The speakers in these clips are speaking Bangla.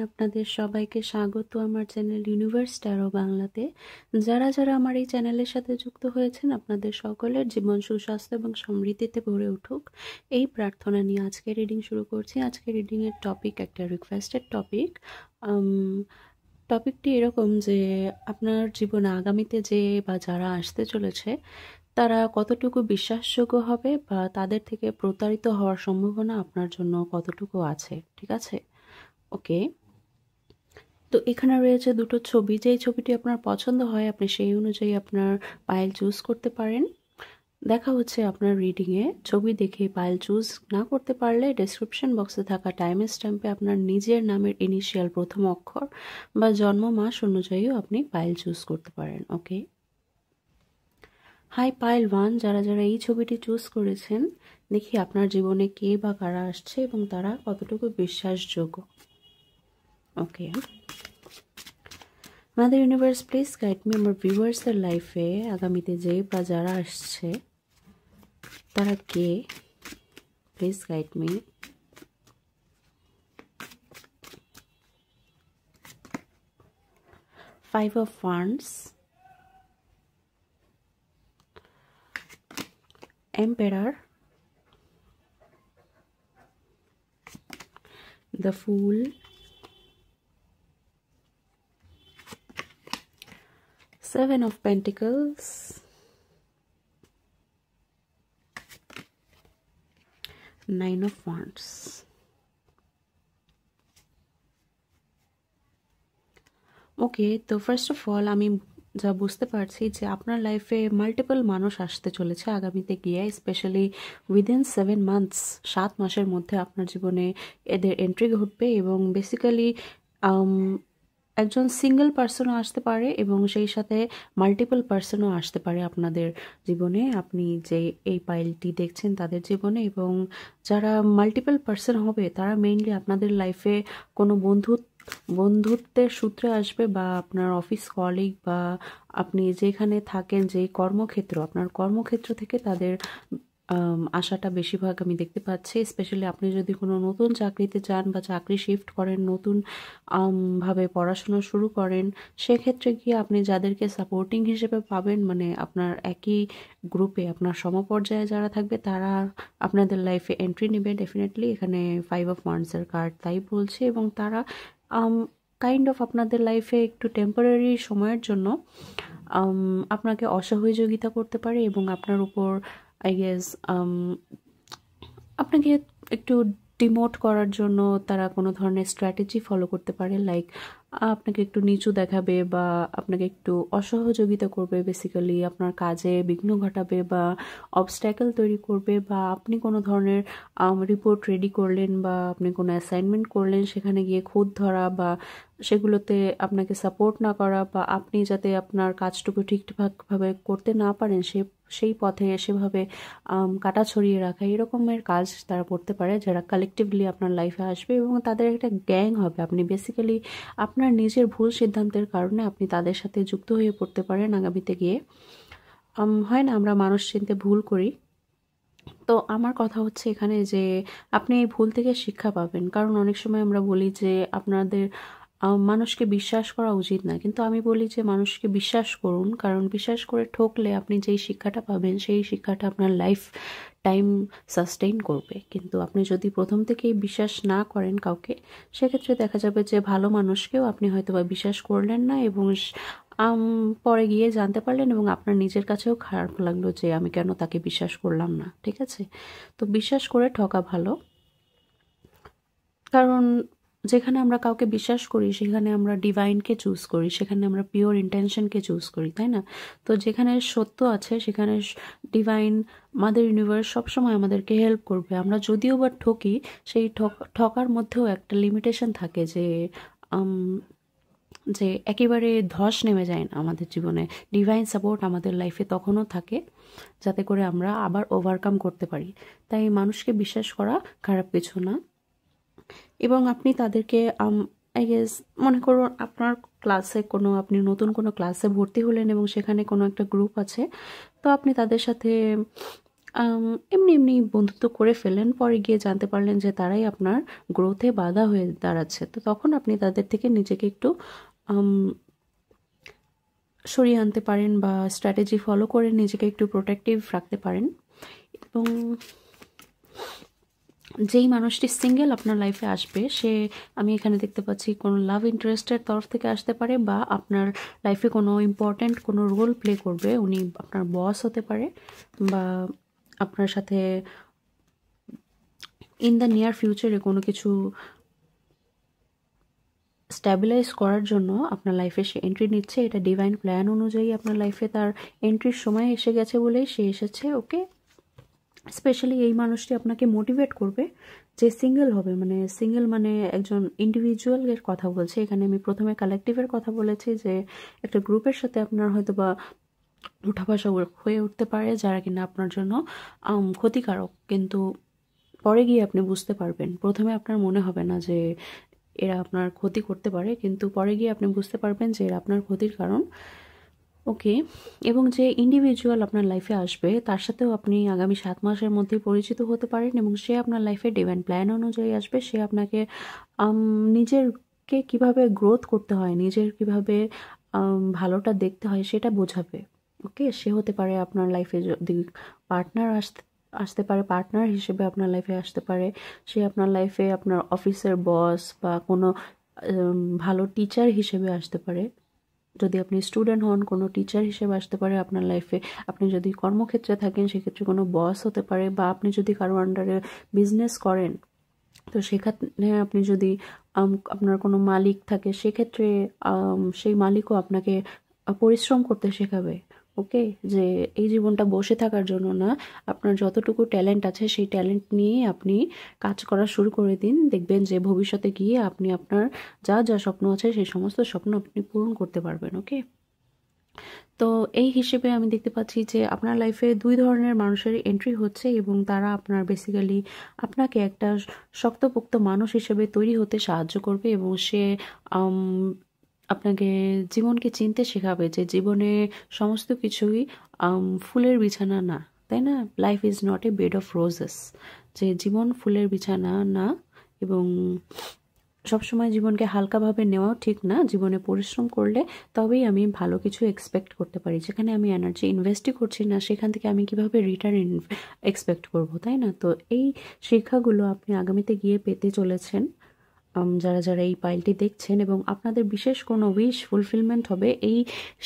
আপনাদের সবাইকে স্বাগত আমার চ্যানেল ইউনিভার্স ট্যারো বাংলাতে। যারা যারা আমার এই চ্যানেলের সাথে যুক্ত হয়েছেন, আপনাদের সকলের জীবন সুস্বাস্থ্য এবং সমৃদ্ধিতে ভরে উঠুক, এই প্রার্থনা নিয়ে আজকে রিডিং শুরু করছি। আজকে রিডিংয়ের টপিক একটা রিকোয়েস্টেড টপিক। টপিকটি এরকম যে আপনার জীবনে আগামীতে যে বা যারা আসতে চলেছে তারা কতটুকু বিশ্বাসযোগ্য হবে বা তাদের থেকে প্রতারিত হওয়ার সম্ভাবনা আপনার জন্য কতটুকু আছে, ঠিক আছে? ওকে, তো এখানে রয়েছে দুটো ছবি। যেই ছবিটি আপনার পছন্দ হয় আপনি সেই অনুযায়ী আপনার পাইল চুজ করতে পারেন। দেখা হচ্ছে আপনার রিডিংয়ে। ছবি দেখে পাইল চুজ না করতে পারলে ডেসক্রিপশন বক্সে থাকা টাইম স্ট্যাম্পে আপনার নিজের নামের ইনিশিয়াল প্রথম অক্ষর বা জন্ম মাস অনুযায়ীও আপনি পাইল চুজ করতে পারেন। ওকে, হাই পাইল 1, যারা যারা এই ছবিটি চুজ করেছেন, দেখি আপনার জীবনে কে বা কারা আসছে এবং তারা কতটুকু বিশ্বাসযোগ্য। Okay, mother universe please guide me আমার ভিউয়ার্সদের লাইফে আগামীতে যে বা যারা আসছে তারা কে, please guide me. Five of wands, emperor, the fool, Seven of Pentacles, Nine of Wands. Okay, তো ফার্স্ট অফ অল আমি যা বুঝতে পারছি যে আপনার লাইফে মাল্টিপল মানুষ আসতে চলেছে আগামীতে গিয়ে, স্পেশালি উইদিন 7 মান্থস, 7 মাসের মধ্যে আপনার জীবনে এদের এন্ট্রি ঘটবে এবং বেসিক্যালি একজন সিঙ্গেল পার্সনও আসতে পারে এবং সেই সাথে মাল্টিপল পার্সনও আসতে পারে আপনাদের জীবনে। আপনি যে এই পাইলটি দেখছেন তাদের জীবনে, এবং যারা মাল্টিপল পার্সন হবে তারা মেইনলি আপনাদের লাইফে কোনো বন্ধুত্বের সূত্রে আসবে, বা আপনার অফিস কলিগ বা আপনি যেখানে থাকেন, যে কর্মক্ষেত্র, আপনার কর্মক্ষেত্র থেকে তাদের আশাটা বেশিরভাগ আমি দেখতে পাচ্ছি। স্পেশালি আপনি যদি কোনো নতুন চাকরিতে যান বা চাকরি শিফট করেন, নতুন ভাবে পড়াশোনা শুরু করেন, সেক্ষেত্রে গিয়ে আপনি যাদেরকে সাপোর্টিং হিসেবে পাবেন, মানে আপনার একই গ্রুপে আপনার সমপর্যায়ে যারা থাকবে তারা আপনাদের লাইফে এন্ট্রি নেবে ডেফিনেটলি। এখানে 5 অফ ওয়ান্ডসের কার্ড তাই বলছে, এবং তারা কাইন্ড অফ আপনাদের লাইফে একটু টেম্পোরারি সময়ের জন্য আপনাকে অসহযোগিতা করতে পারে এবং আপনার উপর আই গেস আপনাকে একটু ডিমোট করার জন্য তারা কোনো ধরনের স্ট্র্যাটেজি ফলো করতে পারে। লাইক আপনাকে একটু নিচু দেখাবে বা আপনাকে একটু অসহযোগিতা করবে, বেসিক্যালি আপনার কাজে বিঘ্ন ঘটাবে বা অবস্ট্যাকল তৈরি করবে, বা আপনি কোনো ধরনের রিপোর্ট রেডি করলেন বা আপনি কোনো অ্যাসাইনমেন্ট করলেন, সেখানে গিয়ে খুঁত ধরা বা সেগুলোতে আপনাকে সাপোর্ট না করা, বা আপনি যাতে আপনার কাজটুকু ঠিকঠাকভাবে করতে না পারেন সেই পথে সেভাবে কাটা ছড়িয়ে রাখা, এরকমের কাজ তারা করতে পারে, যারা কালেকটিভলি আপনার লাইফে আসবে এবং তাদের একটা গ্যাং হবে। আপনি বেসিক্যালি আপনার নিজের ভুল সিদ্ধান্তের কারণে আপনি তাদের সাথে যুক্ত হয়ে পড়তে পারেন আগামীতে গিয়ে। হয় না, আমরা মানুষ চিনতে ভুল করি। তো আমার কথা হচ্ছে এখানে যে আপনি এই ভুল থেকে শিক্ষা পাবেন, কারণ অনেক সময় আমরা বলি যে আপনাদের মানুষকে বিশ্বাস করা উচিত না, কিন্তু আমি বলি যে মানুষকে বিশ্বাস করুন, কারণ বিশ্বাস করে ঠকলে আপনি যেই শিক্ষাটা পাবেন সেই শিক্ষাটা আপনার লাইফ টাইম সাস্টেইন করবে। কিন্তু আপনি যদি প্রথম থেকেই বিশ্বাস না করেন কাউকে, সেক্ষেত্রে দেখা যাবে যে ভালো মানুষকেও আপনি হয়তো বা বিশ্বাস করলেন না এবং পরে গিয়ে জানতে পারলেন এবং আপনার নিজের কাছেও খারাপ লাগলো যে আমি কেন তাকে বিশ্বাস করলাম না, ঠিক আছে? তো বিশ্বাস করে ঠকা ভালো, কারণ যেখানে আমরা কাউকে বিশ্বাস করি সেখানে আমরা ডিভাইনকে চুজ করি, সেখানে আমরা পিওর ইন্টেনশনকে চুজ করি, তাই না? তো যেখানে সত্য আছে সেখানে ডিভাইন, মাদার ইউনিভার্স সবসময় আমাদেরকে হেল্প করবে। আমরা যদিও বা ঠকি, সেই ঠকার মধ্যেও একটা লিমিটেশন থাকে যে একেবারে ধস নেমে যায় না আমাদের জীবনে। ডিভাইন সাপোর্ট আমাদের লাইফে তখনও থাকে যাতে করে আমরা আবার ওভারকাম করতে পারি। তাই মানুষকে বিশ্বাস করা খারাপ কিছু না। এবং আপনি তাদেরকে আই গেস মনে করুন আপনার ক্লাসে আপনি নতুন কোনো ক্লাসে ভর্তি হলেন এবং সেখানে কোনো একটা গ্রুপ আছে, তো আপনি তাদের সাথে এমনি এমনি বন্ধুত্ব করে ফেলেন, পরে গিয়ে জানতে পারলেন যে তারাই আপনার গ্রোথে বাধা হয়ে দাঁড়াচ্ছে। তো তখন আপনি তাদের থেকে নিজেকে একটু সরিয়ে আনতে পারেন বা স্ট্র্যাটেজি ফলো করে নিজেকে একটু প্রোটেক্টিভ রাখতে পারেন। এবং যেই মানুষটি সিঙ্গেল আপনার লাইফে আসবে, সে আমি এখানে দেখতে পাচ্ছি কোনো লাভ ইন্টারেস্টের তরফ থেকে আসতে পারে বা আপনার লাইফে কোনো ইম্পর্ট্যান্ট কোনো রোল প্লে করবে। উনি আপনার বস হতে পারে বা আপনার সাথে ইন দ্য নিয়ার ফিউচারে কোনো কিছু স্ট্যাবিলাইজ করার জন্য আপনার লাইফে সে এন্ট্রি নিচ্ছে। এটা ডিভাইন প্ল্যান অনুযায়ী আপনার লাইফে তার এন্ট্রির সময় এসে গেছে বলেই সে এসেছে। ওকে, স্পেশালি এই মানুষটি আপনাকে মোটিভেট করবে যে সিঙ্গেল হবে, মানে সিঙ্গেল মানে একজন ইন্ডিভিজুয়ালের কথা বলছে এখানে। আমি প্রথমে কালেকটিভের কথা বলেছি যে একটা গ্রুপের সাথে আপনার হয়তো বা উঠাবসা হয়ে উঠতে পারে যারা কিনা আপনার জন্য ক্ষতিকারক, কিন্তু পরে গিয়ে আপনি বুঝতে পারবেন। প্রথমে আপনার মনে হবে না যে এরা আপনার ক্ষতি করতে পারে, কিন্তু পরে গিয়ে আপনি বুঝতে পারবেন যে এরা আপনার ক্ষতির কারণ। ওকে, এবং যে ইন্ডিভিজুয়াল আপনার লাইফে আসবে তার সাথেও আপনি আগামী 7 মাসের মধ্যেই পরিচিত হতে পারেন এবং সে আপনার লাইফে ডিভাইন প্ল্যান অনুযায়ী আসবে। সে আপনাকে নিজেরকে কিভাবে গ্রোথ করতে হয়, নিজের কিভাবে ভালোটা দেখতে হয় সেটা বোঝাবে। ওকে, সে হতে পারে আপনার লাইফে যদি পার্টনার আসতে পারে, পার্টনার হিসেবে আপনার লাইফে আসতে পারে। সে আপনার লাইফে আপনার অফিসের বস বা কোনো ভালো টিচার হিসেবে আসতে পারে। যদি আপনি স্টুডেন্ট হন, কোনো টিচার হিসেবে আসতে পারে আপনার লাইফে। আপনি যদি কর্মক্ষেত্রে থাকেন সেক্ষেত্রে কোনো বস হতে পারে, বা আপনি যদি কারো আন্ডারে বিজনেস করেন তো সেখানে আপনি যদি আপনার কোনো মালিক থাকে সেক্ষেত্রে সেই মালিকও আপনাকে পরিশ্রম করতে শেখাবে। ওকে, যে এই জীবনটা বসে থাকার জন্য না, আপনার যতটুকু ট্যালেন্ট আছে সেই ট্যালেন্ট নিয়ে আপনি কাজ করা শুরু করে দিন। দেখবেন যে ভবিষ্যতে গিয়ে আপনি আপনার যা যা স্বপ্ন আছে সেই সমস্ত স্বপ্ন আপনি পূরণ করতে পারবেন। ওকে, তো এই হিসেবে আমি দেখতে পাচ্ছি যে আপনার লাইফে 2 ধরনের মানুষের এন্ট্রি হচ্ছে এবং তারা আপনার বেসিক্যালি আপনাকে একটা শক্তপোক্ত মানুষ হিসেবে তৈরি হতে সাহায্য করবে এবং সে আপনাকে জীবনকে চিনতে শেখাবে যে জীবনে সমস্ত কিছুই ফুলের বিছানা না, তাই না? Life is not a bed of roses, যে জীবন ফুলের বিছানা না। এবং সবসময় জীবনকে হালকাভাবে নেওয়াও ঠিক না। জীবনে পরিশ্রম করলে তবেই আমি ভালো কিছু এক্সপেক্ট করতে পারি। যেখানে আমি এনার্জি ইনভেস্টই করছি না সেখান থেকে আমি কিভাবে রিটার্ন এক্সপেক্ট করব, তাই না? তো এই শিক্ষাগুলো আপনি আগামীতে গিয়ে পেতে চলেছেন যারা যারা এই পাইলটি দেখছেন, এবং আপনাদের বিশেষ কোনো উইশ ফুলফিলমেন্ট হবে এই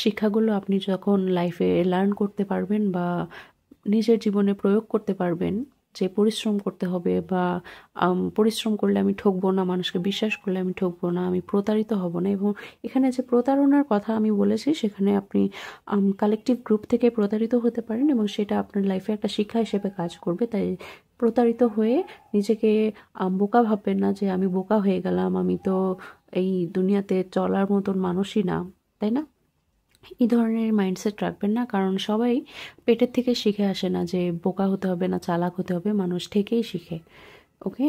শিক্ষাগুলো আপনি যখন লাইফে লার্ন করতে পারবেন বা নিজের জীবনে প্রয়োগ করতে পারবেন। যে পরিশ্রম করতে হবে বা পরিশ্রম করলে আমি ঠকবো না, মানুষকে বিশ্বাস করলে আমি ঠকবো না, আমি প্রতারিত হব না। এবং এখানে যে প্রতারণার কথা আমি বলেছি সেখানে আপনি কালেকটিভ গ্রুপ থেকে প্রতারিত হতে পারেন এবং সেটা আপনার লাইফে একটা শিক্ষা হিসেবে কাজ করবে। তাই প্রতারিত হয়ে নিজেকে বোকা ভাববেন না যে আমি বোকা হয়ে গেলাম, আমি তো এই দুনিয়াতে চলার মতন মানুষই না, তাই না? এই ধরনের মাইন্ডসেট রাখবেন না, কারণ সবাই পেটের থেকে শিখে আসে না যে বোকা হতে হবে না চালাক হতে হবে, মানুষ থেকেই শিখে। ওকে,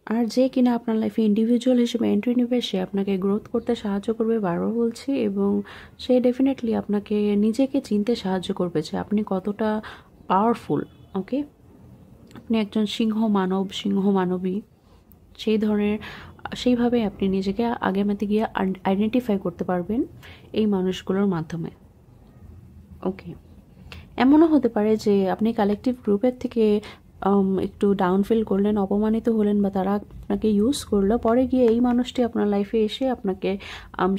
আর যে কিনা আপনার লাইফে ইন্ডিভিজুয়াল হিসেবে এন্ট্রি নেবে সে আপনাকে গ্রোথ করতে সাহায্য করবে, বারবার বলছি, এবং সে ডেফিনেটলি আপনাকে নিজেকে চিনতে সাহায্য করবে যে আপনি কতটা পাওয়ারফুল। ওকে, আপনি একজন সিংহ মানব, সিংহ মানবী, সেই ধরনের সেইভাবে আপনি নিজেকে আগামীতে গিয়ে আইডেন্টিফাই করতে পারবেন এই মানুষগুলোর মাধ্যমে। ওকে, এমনও হতে পারে যে আপনি কালেকটিভ গ্রুপের থেকে একটু ডাউন ফিল করলেন, অপমানিত হলেন বা তারা আপনাকে ইউজ করলো, পরে গিয়ে এই মানুষটি আপনার লাইফে এসে আপনাকে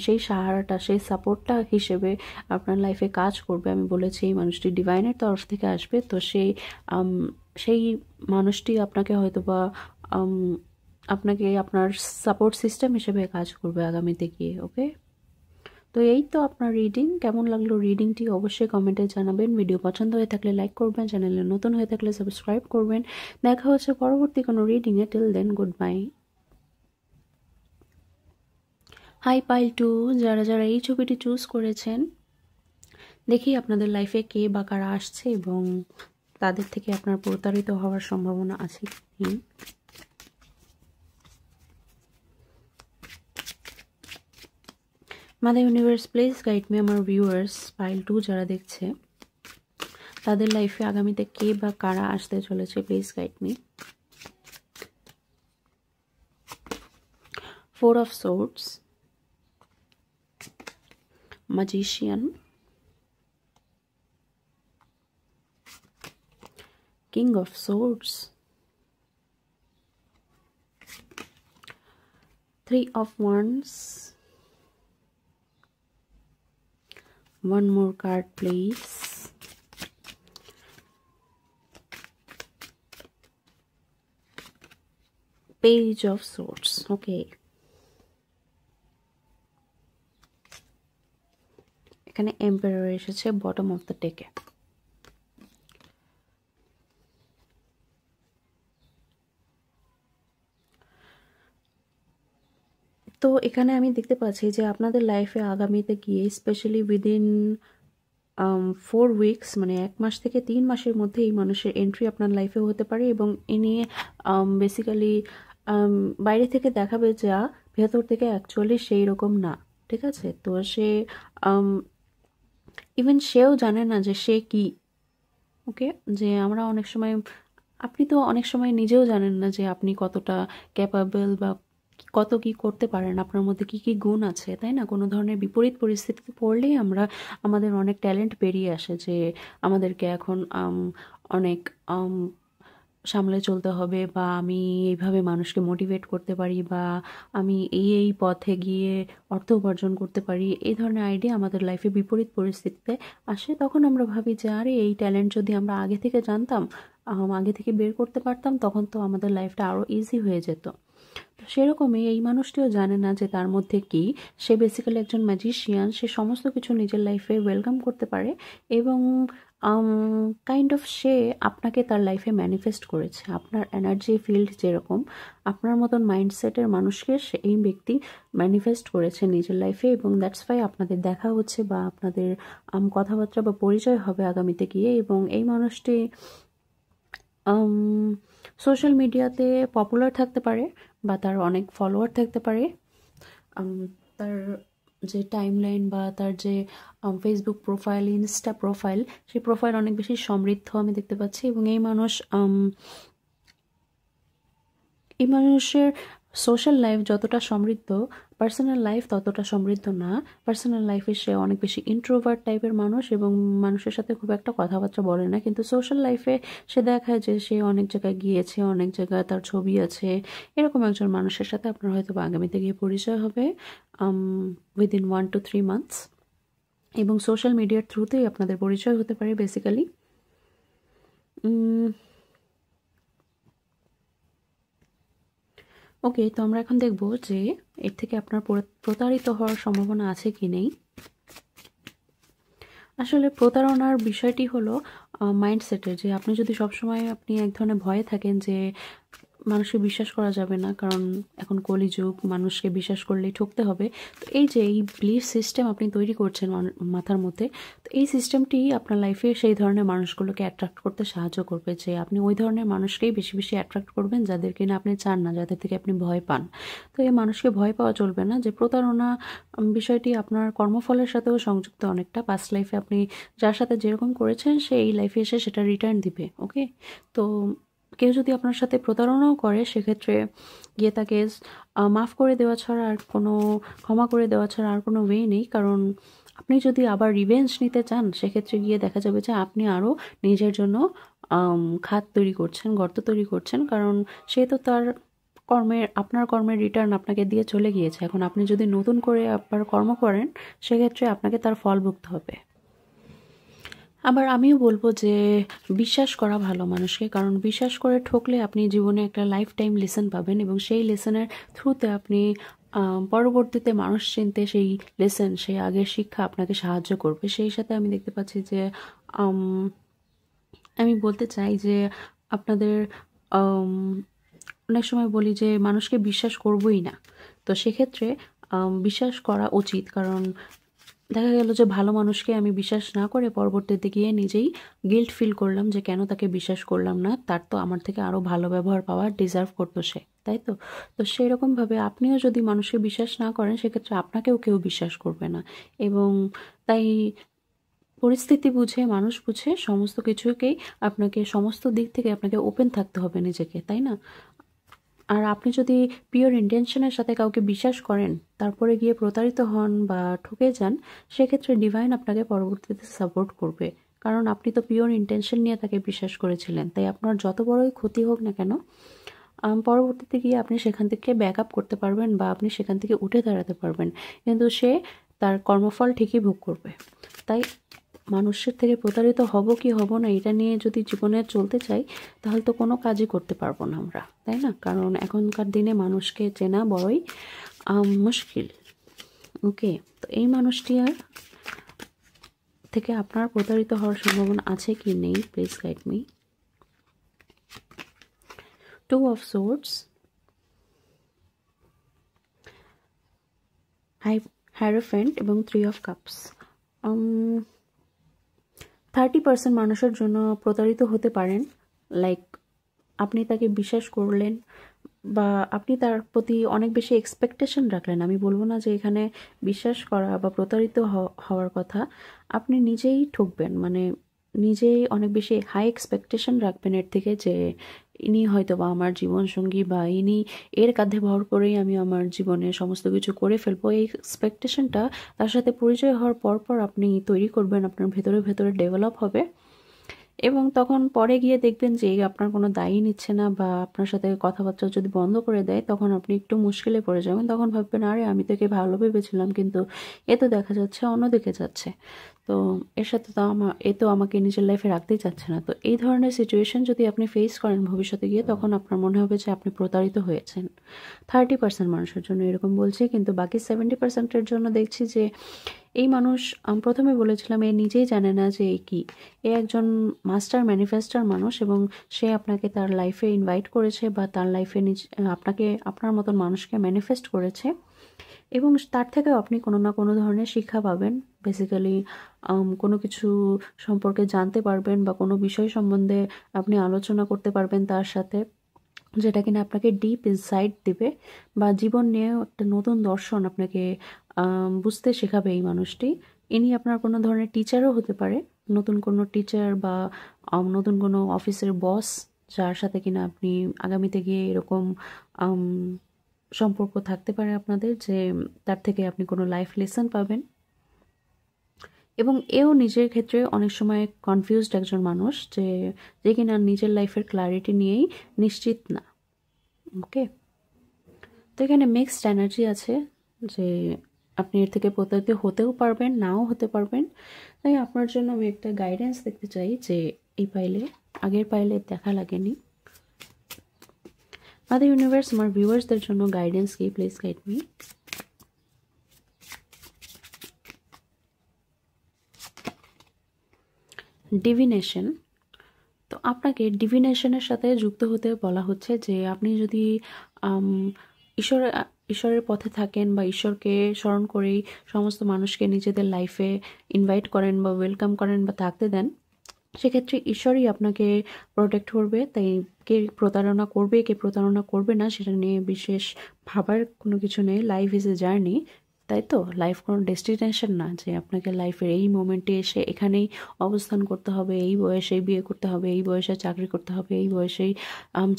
সেই সাহারাটা, সেই সাপোর্টটা হিসেবে আপনার লাইফে কাজ করবে। আমি বলেছি এই মানুষটি ডিভাইনের তরফ থেকে আসবে, তো সেই মানুষটি আপনাকে হয়তো বা আপনাকে আপনার সাপোর্ট সিস্টেম হিসেবে কাজ করবে আগামীতে গিয়ে। ওকে, তো এই তো আপনার রিডিং। কেমন লাগলো রিডিংটি অবশ্যই কমেন্টে জানাবেন। ভিডিও পছন্দ হয়ে থাকলে লাইক করবেন, চ্যানেলে নতুন হয়ে থাকলে সাবস্ক্রাইব করবেন। দেখা হচ্ছে পরবর্তী কোনো রিডিংয়ে। Till then, goodbye. Hi pile 2, যারা যারা এই ছবিটি চুজ করেছেন, দেখি আপনাদের লাইফে কে বা কারা আসছে এবং তাদের থেকে আপনার প্রতারিত হওয়ার সম্ভাবনা আছে কি। Mother universe please guide me আমার ভিউয়ার্স পাইল 2 যারা দেখছে, তাদের লাইফে আগামীতে কে বা কারা আসতে চলেছে, please guide me. 4 of Swords, Magician, King of Swords, 3 of Wands. One more card, please. Page of Swords. Okay. এখানে এম্পারার এসেছে বটম অফ দ্য ডেকে। তো এখানে আমি দেখতে পাচ্ছি যে আপনাদের লাইফে আগামীতে গিয়ে স্পেশালি উইদিন 4 উইকস, মানে 1 মাস থেকে 3 মাসের মধ্যে এই মানুষের এন্ট্রি আপনার লাইফেও হতে পারে, এবং ইনি বেসিক্যালি বাইরে থেকে দেখাবে যা ভেতর থেকে অ্যাকচুয়ালি সেই রকম না, ঠিক আছে? তো সে ইভেন সেও জানে না যে সে কি। ওকে, যে আমরা অনেক সময়, আপনি তো অনেক সময় নিজেও জানেন না যে আপনি কতটা ক্যাপাবল বা কত কি করতে পারেন, আপনার মধ্যে কি কি গুণ আছে, তাই না? কোনো ধরনের বিপরীত পরিস্থিতিতে পড়লেই আমাদের অনেক ট্যালেন্ট বেরিয়ে আসে, যে আমাদেরকে এখন অনেক সামলে চলতে হবে, বা আমি এইভাবে মানুষকে মোটিভেট করতে পারি, বা আমি এই পথে গিয়ে অর্থ উপার্জন করতে পারি। এই ধরনের আইডিয়া আমাদের লাইফে বিপরীত পরিস্থিতিতে আসে। তখন আমরা ভাবি যে আরে এই ট্যালেন্ট যদি আমরা আগে থেকে জানতাম, আগে থেকে বের করতে পারতাম, তখন তো আমাদের লাইফটা আরও ইজি হয়ে যেত। তো সেরকমই এই মানুষটিও জানে না যে তার মধ্যে কি। সে বেসিক্যালি একজন ম্যাজিশিয়ান, সে সমস্ত কিছু নিজের লাইফে ওয়েলকাম করতে পারে, এবং কাইন্ড অফ সে আপনাকে তার লাইফে ম্যানিফেস্ট করেছে। আপনার এনার্জি ফিল্ড যেরকম, আপনার মতন মাইন্ডসেটের মানুষকে এই ব্যক্তি ম্যানিফেস্ট করেছে নিজের লাইফে, এবং দ্যাটস ওয়াই আপনাদের দেখা হচ্ছে বা আপনাদের কথাবার্তা বা পরিচয় হবে আগামীতে গিয়ে। এবং এই মানুষটি সোশ্যাল মিডিয়াতে পপুলার থাকতে পারে, বা তার অনেক ফলোয়ার থাকতে পারে। তার যে টাইমলাইন বা তার যে ফেসবুক প্রোফাইল, ইনস্টা প্রোফাইল, সেই প্রোফাইল অনেক বেশি সমৃদ্ধ আমি দেখতে পাচ্ছি। এবং এই মানুষের সোশ্যাল লাইফ যতটা সমৃদ্ধ, পার্সোনাল লাইফ ততটা সমৃদ্ধ না। পার্সোনাল লাইফে সে অনেক বেশি ইন্ট্রোভার্ট টাইপের মানুষ, এবং মানুষের সাথে খুব একটা কথাবার্তা বলে না, কিন্তু সোশ্যাল লাইফে সে দেখায় যে সে অনেক জায়গায় গিয়েছে, অনেক জায়গায় তার ছবি আছে। এরকম একজন মানুষের সাথে আপনার হয়তো আগামীতে গিয়ে পরিচয় হবে উইদিন 1 to 3 মান্থস, এবং সোশ্যাল মিডিয়ার থ্রুতেই আপনাদের পরিচয় হতে পারে বেসিক্যালি। ওকে, তো আমরা এখন দেখব যে এর থেকে আপনার প্রতারিত হওয়ার সম্ভাবনা আছে কি নেই। আসলে প্রতারণার বিষয়টি হলো মাইন্ডসেটের, যে আপনি যদি সবসময় আপনি এক ধরনের ভয়ে থাকেন যে মানুষকে বিশ্বাস করা যাবে না, কারণ এখন কলিযুগ, মানুষকে বিশ্বাস করলেই ঠকতে হবে। তো এই যে এই বিলিফ সিস্টেম আপনি তৈরি করছেন মাথার মধ্যে, তো এই সিস্টেমটি আপনার লাইফে সেই ধরনের মানুষগুলোকে অ্যাট্রাক্ট করতে সাহায্য করবে, যে আপনি ওই ধরনের মানুষকেই বেশি বেশি অ্যাট্রাক্ট করবেন যাদের কিনা আপনি চান না, যাদের থেকে আপনি ভয় পান। তো এই মানুষকে ভয় পাওয়া চলবে না। যে প্রতারণা বিষয়টি আপনার কর্মফলের সাথেও সংযুক্ত অনেকটা। পাস্ট লাইফে আপনি যার সাথে যেরকম করেছেন সে এই লাইফে এসে সেটা রিটার্ন দিবে। ওকে, তো কেউ যদি আপনার সাথে প্রতারণাও করে, সেক্ষেত্রে গিয়ে তাকে মাফ করে দেওয়া ছাড়া আর কোনো, ক্ষমা করে দেওয়া ছাড়া আর কোনো ওয়ে নেই। কারণ আপনি যদি আবার রিভেঞ্জ নিতে চান, সেক্ষেত্রে গিয়ে দেখা যাবে যে আপনি আরও নিজের জন্য খাত তৈরি করছেন, গর্ত তৈরি করছেন। কারণ সে তো তার আপনার কর্মের রিটার্ন আপনাকে দিয়ে চলে গিয়েছে। এখন আপনি যদি নতুন করে আবার কর্ম করেন, সেক্ষেত্রে আপনাকে তার ফল ভুগতে হবে। আবার আমিও বলবো যে বিশ্বাস করা ভালো মানুষকে, কারণ বিশ্বাস করে ঠকলে আপনি জীবনে একটা লাইফ টাইম লেসন পাবেন, এবং সেই লেসনের থ্রুতে আপনি পরবর্তীতে মানুষ চিনতে সেই লেসন, সেই আগের শিক্ষা আপনাকে সাহায্য করবে। সেই সাথে আমি দেখতে পাচ্ছি যে আমি বলতে চাই যে আপনাদের অনেক সময় বলি যে মানুষকে বিশ্বাস করবই না, তো সেক্ষেত্রে বিশ্বাস করা উচিত। কারণ দেখা গেল যে ভালো মানুষকে আমি বিশ্বাস না করে পরবর্তীতে গিয়ে নিজেই গিল্ট ফিল করলাম যে কেন তাকে বিশ্বাস করলাম না, তার তো আমার থেকে আরও ভালো ব্যবহার পাওয়ার ডিজার্ভ করতো সে, তাই তো? তো সেই রকমভাবে আপনিও যদি মানুষকে বিশ্বাস না করেন, সেক্ষেত্রে আপনাকেও কেউ বিশ্বাস করবে না। এবং তাই পরিস্থিতি বুঝে, মানুষ বুঝে সমস্ত কিছুকেই আপনাকে সমস্ত দিক থেকে আপনাকে ওপেন থাকতে হবে নিজেকে, তাই না? আর আপনি যদি পিওর ইন্টেনশনের সাথে কাউকে বিশ্বাস করেন, তারপরে গিয়ে প্রতারিত হন বা ঠকে যান, সেক্ষেত্রে ডিভাইন আপনাকে পরবর্তীতে সাপোর্ট করবে। কারণ আপনি তো পিওর ইন্টেনশন নিয়ে তাকে বিশ্বাস করেছিলেন। তাই আপনার যত বড়ই ক্ষতি হোক না কেন, পরবর্তীতে গিয়ে আপনি সেখান থেকে ব্যাক আপ করতে পারবেন বা আপনি সেখান থেকে উঠে দাঁড়াতে পারবেন। কিন্তু সে তার কর্মফল ঠিকই ভোগ করবে। তাই মানুষের থেকে প্রতারিত হব কি হব না এটা নিয়ে যদি জীবনে চলতে চাই, তাহলে তো কোনো কাজই করতে পারবো না আমরা, তাই না? কারণ এখনকার দিনে মানুষকে চেনা বড়ই মুশকিল। ওকে, তো এই মানুষটি আর থেকে আপনার প্রতারিত হওয়ার সম্ভাবনা আছে কি নেই? Please guide me. 2 of Swords, Hierophant এবং 3 of Cups। 30% মানুষের জন্য প্রতারিত হতে পারেন। লাইক আপনি তাকে বিশ্বাস করলেন বা আপনি তার প্রতি অনেক বেশি এক্সপেকটেশন রাখলেন। আমি বলবো না যে এখানে বিশ্বাস করা বা প্রতারিত হওয়ার কথা, আপনি নিজেই ঠকবেন। মানে নিজেই অনেক বেশি হাই এক্সপেকটেশন রাখবেন এর থেকে, যে ইনি হয়তো বা আমার জীবনসঙ্গী বা ইনি এর কাঁধে ভর করেই আমি আমার জীবনে সমস্ত কিছু করে ফেলবো। এই এক্সপেকটেশনটা তার সাথে পরিচয় হওয়ার পর আপনি তৈরি করবেন, আপনার ভেতরে ভেতরে ডেভেলপ হবে। এবং তখন পরে গিয়ে দেখবেন যে আপনার কোনো দায়ী নিচ্ছে না বা আপনার সাথে কথাবার্তা যদি বন্ধ করে দেয়, তখন আপনি একটু মুশকিলে পড়ে যাবেন। তখন ভাববেন, আরে আমি তো একে ভালো ভেবেছিলাম, কিন্তু এ তো দেখা যাচ্ছে অন্যদিকে যাচ্ছে। তো এর সাথে তো এ তো আমাকে নিজের লাইফে রাখতেই চাচ্ছে না। তো এই ধরনের সিচুয়েশন যদি আপনি ফেস করেন ভবিষ্যতে গিয়ে, তখন আপনার মনে হবে যে আপনি প্রতারিত হয়েছেন। 30% মানুষের জন্য এরকম বলছি, কিন্তু বাকি 70%-এর জন্য দেখছি যে এই মানুষ, প্রথমে বলেছিলাম, এ নিজেই জানে না যে কি। এ একজন মাস্টার ম্যানিফেস্টার মানুষ এবং সে আপনাকে তার লাইফে ইনভাইট করেছে বা তার লাইফে আপনাকে, আপনার মতন মানুষকে ম্যানিফেস্ট করেছে এবং তার থেকেও আপনি কোনো না কোনো ধরনের শিক্ষা পাবেন। বেসিক্যালি কোনো কিছু সম্পর্কে জানতে পারবেন বা কোনো বিষয় সম্বন্ধে আপনি আলোচনা করতে পারবেন তার সাথে, যেটা কিনা আপনাকে ডিপ ইনসাইট দিবে বা জীবন নিয়ে একটা নতুন দর্শন আপনাকে বুঝতে শেখাবে এই মানুষটি। ইনি আপনার কোনো ধরনের টিচারও হতে পারে, নতুন কোনো টিচার বা নতুন কোনো অফিসের বস, যার সাথে কিনা আপনি আগামীতে গিয়ে এরকম সম্পর্ক থাকতে পারে আপনাদের, যে তার থেকে আপনি কোনো লাইফ লেসন পাবেন। এবং এও নিজের ক্ষেত্রে অনেক সময় কনফিউজড একজন মানুষ, যে কিনা নিজের লাইফের ক্লারিটি নিয়েই নিশ্চিত না। ওকে, তো এখানে মিক্সড এনার্জি আছে, যে আপনি এর থেকে প্রতারিত হতেও পারবেন, নাও হতে পারবেন। তাই আপনার জন্য আমি একটা গাইডেন্স দেখতে চাই, যে এই পাইলে, আগের পাইলে দেখা লাগেনি। মাদার ইউনিভার্স, আমার ভিউয়ার্সদের জন্য গাইডেন্স কি? Please guide me. ডিভিনেশন। তো আপনাকে ডিভিনেশনের সাথে যুক্ত হতে বলা হচ্ছে, যে আপনি যদি ঈশ্বরের পথে থাকেন বা ঈশ্বরকে স্মরণ করেই সমস্ত মানুষকে নিজেদের লাইফে ইনভাইট করেন বা ওয়েলকাম করেন বা থাকতে দেন, সেক্ষেত্রে ঈশ্বরই আপনাকে প্রোটেক্ট করবে। তাই কে প্রতারণা করবে, কে প্রতারণা করবে না, সেটা নিয়ে বিশেষ ভাবার কোনো কিছু নেই। লাইফ ইজ এ জার্নি, তাই তো? লাইফ কোনো ডেস্টিনেশন না, যে আপনাকে লাইফের এই মোমেন্টে এসে এখানেই অবস্থান করতে হবে, এই বয়সেই বিয়ে করতে হবে, এই বয়সে চাকরি করতে হবে, এই বয়সেই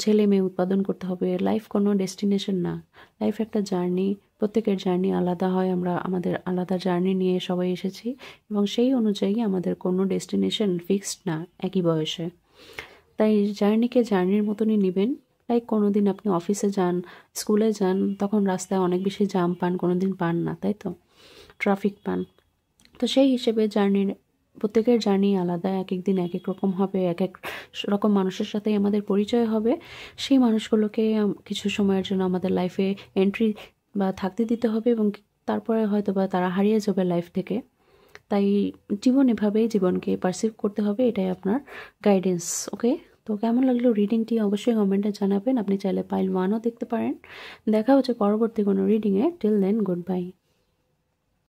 ছেলে মেয়ে উৎপাদন করতে হবে। লাইফ কোনো ডেস্টিনেশন না, লাইফ একটা জার্নি। প্রত্যেকের জার্নি আলাদা হয়, আমরা আমাদের আলাদা জার্নি নিয়ে সবাই এসেছি এবং সেই অনুযায়ী আমাদের কোনো ডেস্টিনেশন ফিক্সড না একই বয়সে। তাই জার্নিকে জার্নির মতনই নেবেন। লাইক কোনো দিন আপনি অফিসে যান, স্কুলে যান, তখন রাস্তায় অনেক বেশি জাম পান, কোনো দিন পান না, তাই তো? ট্রাফিক পান। তো সেই হিসেবে প্রত্যেকের জার্নি আলাদা, এক এক দিন এক এক রকম হবে, এক এক রকম মানুষের সাথেই আমাদের পরিচয় হবে। সেই মানুষগুলোকে কিছু সময়ের জন্য আমাদের লাইফে এন্ট্রি বা থাকতে দিতে হবে এবং তারপরে হয়তো বা তারা হারিয়ে যাবে লাইফ থেকে। তাই জীবন এভাবেই জীবনকে পারসিভ করতে হবে, এটাই আপনার গাইডেন্স। ওকে, তো কেমন লাগলো রিডিংটি অবশ্যই কমেন্টে জানাবেন। আপনি চাইলে পাইল 1ও দেখতে পারেন। দেখা হচ্ছে পরবর্তী কোনো রিডিংয়ে। Till then, good bye.